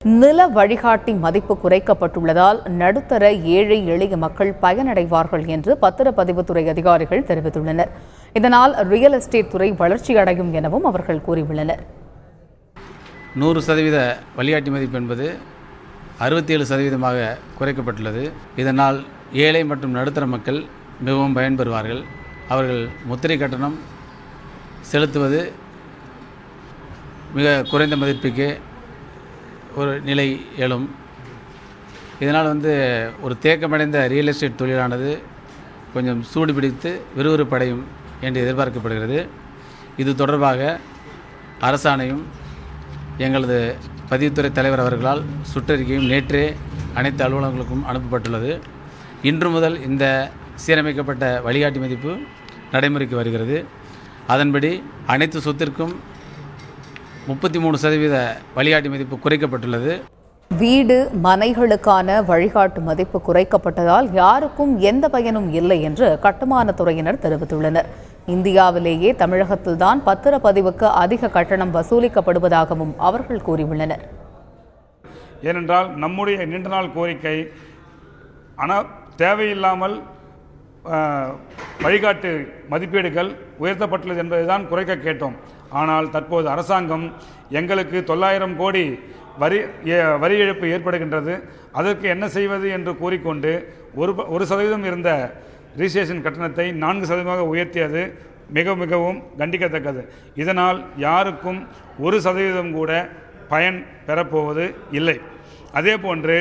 நில வழிகாட்டி மதிப்பு குறைக்கப்பட்டுள்ளதால் நடுத்தர ஏழை எளிய மக்கள் பயனடைவார்கள் என்று பத்திரப்பதிவுத்துறை அதிகாரிகள் தெரிவித்துள்ளனர். இதனால் ரியல் எஸ்டேட் துறை வளர்ச்சியடையும் எனவும் அவர்கள் கூறியுள்ளனர். 100% வழிகாட்டி மதிப்பு என்பது 67% குறைக்கப்பட்டுள்ளது. இதனால் ஏழை மற்றும் நடுத்தர மக்கள் மிகவும் பயன்பெறுவார்கள். அவர்கள் முத்திரை கட்டணம் செலுத்துவது மிக குறைந்த மதிப்புக்கு ஒரு நிலை எழும். இதனால் ஒரு தேக்கமடைந்த ரியல் எஸ்டேட் தொழிலானது கொஞ்சம் சூடு பிடித்து விறுவிறுப்படையும் என்று எதிர்பார்க்கப்படுகிறது. இது தொடர்பாக அரசாணையும் எங்களது பதிவுத்துறை தலைவர் அவர்களால் சுற்றறிக்கையும் நேற்றே அனைத்து அலுவலகங்களுக்கும் அனுப்பப்பட்டுள்ளது. இன்று முதல் இந்த சீரமைக்கப்பட்ட வழிகாட்டி மதிப்பு நடைமுறைக்கு வருகிறது. அதன்படி அனைத்து சொத்திற்கும் 33% வழிகாட்டி மதிப்பு குறைக்கப்பட்டுள்ளது. வீடு மனைகளுக்கான வழிகாட்டு மதிப்பு குறைக்கப்பட்டதால் யாருக்கும் எந்த பயனும் இல்லை என்று கட்டுமானத்துறையினர் தெரிவித்துள்ளனர். இந்தியாவிலேயே தமிழகத்தில்தான் பத்திரப்பதிவுக்கு அதிக கட்டணம் வசூலிக்கப்படுவதாகவும் அவர்கள் கூறியுள்ளனர். ஏனென்றால் நம்முடைய நீண்ட நாள் கோரிக்கை தேவையில்லாமல் வழிகாட்டு மதிப்பீடுகள் உயர்த்தப்பட்டுள்ளது என்பதுதான் குறைக்க கேட்டோம். ஆனால் தற்போது அரசாங்கம் எங்களுக்கு 900 கோடி வரி இழப்பு ஏற்படுகின்றது, அதற்கு என்ன செய்வது என்று கூறிக்கொண்டு 1% இருந்த ரிஜிஸ்ட்ரேஷன் கட்டணத்தை 4% உயர்த்தியது மிகவும் கண்டிக்கத்தக்கது. இதனால் யாருக்கும் 1% கூட பயன் பெறப்போவது இல்லை. அதே போன்று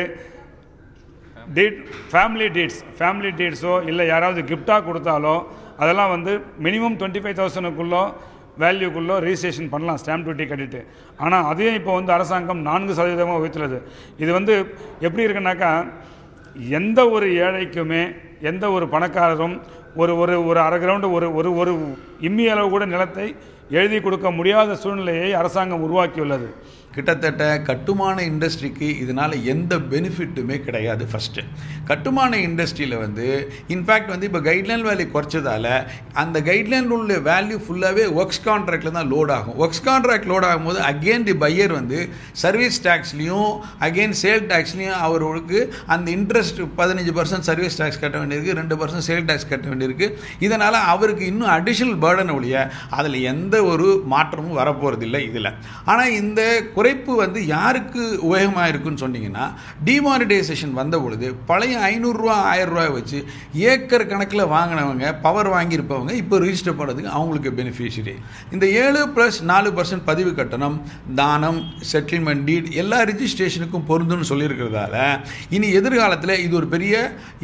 ஃபேமிலி டீட்ஸோ இல்லை யாராவது கிஃப்டாக கொடுத்தாலோ அதெல்லாம் மினிமம் 25,000க்குள்ளோ வேல்யூக்குள்ளோ ரிஜிஸ்ட்ரேஷன் பண்ணலாம் ஸ்டாம்ப் டியூட்டி கட்டிட்டு. ஆனால் அதையும் இப்போ அரசாங்கம் 4% உயர்த்துள்ளது. இது எப்படி இருக்குன்னாக்கா, எந்த ஒரு ஏழைக்குமே எந்த ஒரு பணக்காரரும் ஒரு அரை கிரவுண்டு ஒரு இம்மி அளவு கூட நிலத்தை எழுதி கொடுக்க முடியாத சூழ்நிலையை அரசாங்கம் உருவாக்கியுள்ளது. கிட்டத்தட்ட கட்டுமான இண்டஸ்ட்ரிக்கு இதனால் எந்த பெனிஃபிட்டுமே கிடையாது. ஃபஸ்ட்டு கட்டுமான இண்டஸ்ட்ரியில் இன்ஃபேக்ட் இப்போ கைட்லைன் வேல்யூ குறைச்சதால் அந்த கைட்லைன் உள்ள வேல்யூ ஃபுல்லாகவே ஒர்க்ஸ் கான்ட்ராக்டில் தான் லோட் ஆகும். ஒர்க்ஸ் கான்ட்ராக்ட் லோட் ஆகும்போது அகெயின் தி பையர் சர்வீஸ் டேக்ஸ்லையும் அகெயின் சேல் டேக்ஸ்லையும் அவர்களுக்கு அந்த இன்ட்ரெஸ்ட் 15% சர்வீஸ் டேக்ஸ் கட்ட வேண்டியிருக்கு, 2% சேல் டேக்ஸ் கட்ட வேண்டியிருக்கு. இதனால் அவருக்கு இன்னும் அடிஷனல் பேர்டன் ஒழிய அதில் எந்த ஒரு மாற்றமும் வரப்போகிறதில்லை இதில். ஆனால் இந்த குறைப்பு யாருக்கு உபயோகமாக இருக்குன்னு சொன்னீங்கன்னா, டிமானிட்டைசேஷன் வந்த பொழுது பழைய 500 ரூபா 1000 ரூபாய் வச்சு ஏக்கர் கணக்கில் வாங்கினவங்க, பவர் வாங்கியிருப்பவங்க இப்போ ரிஜிஸ்டர் பண்ணுறதுக்கு அவங்களுக்கு பெனிஃபிஷரி. இந்த 7+4% பதிவு கட்டணம், தானம், செட்டில்மெண்ட் டீட் எல்லா ரிஜிஸ்ட்ரேஷனுக்கும் பொருந்துன்னு சொல்லியிருக்கிறதால இனி எதிர்காலத்தில் இது ஒரு பெரிய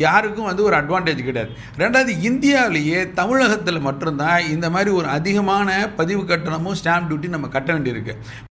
யாருக்கும் ஒரு அட்வான்டேஜ் கிடையாது. ரெண்டாவது, இந்தியாவிலேயே தமிழகத்தில் மட்டும்தான் இந்த மாதிரி ஒரு அதிகமான பதிவு கட்டணமும் ஸ்டாம்ப் டியூட்டி நம்ம கட்ட வேண்டியிருக்கு.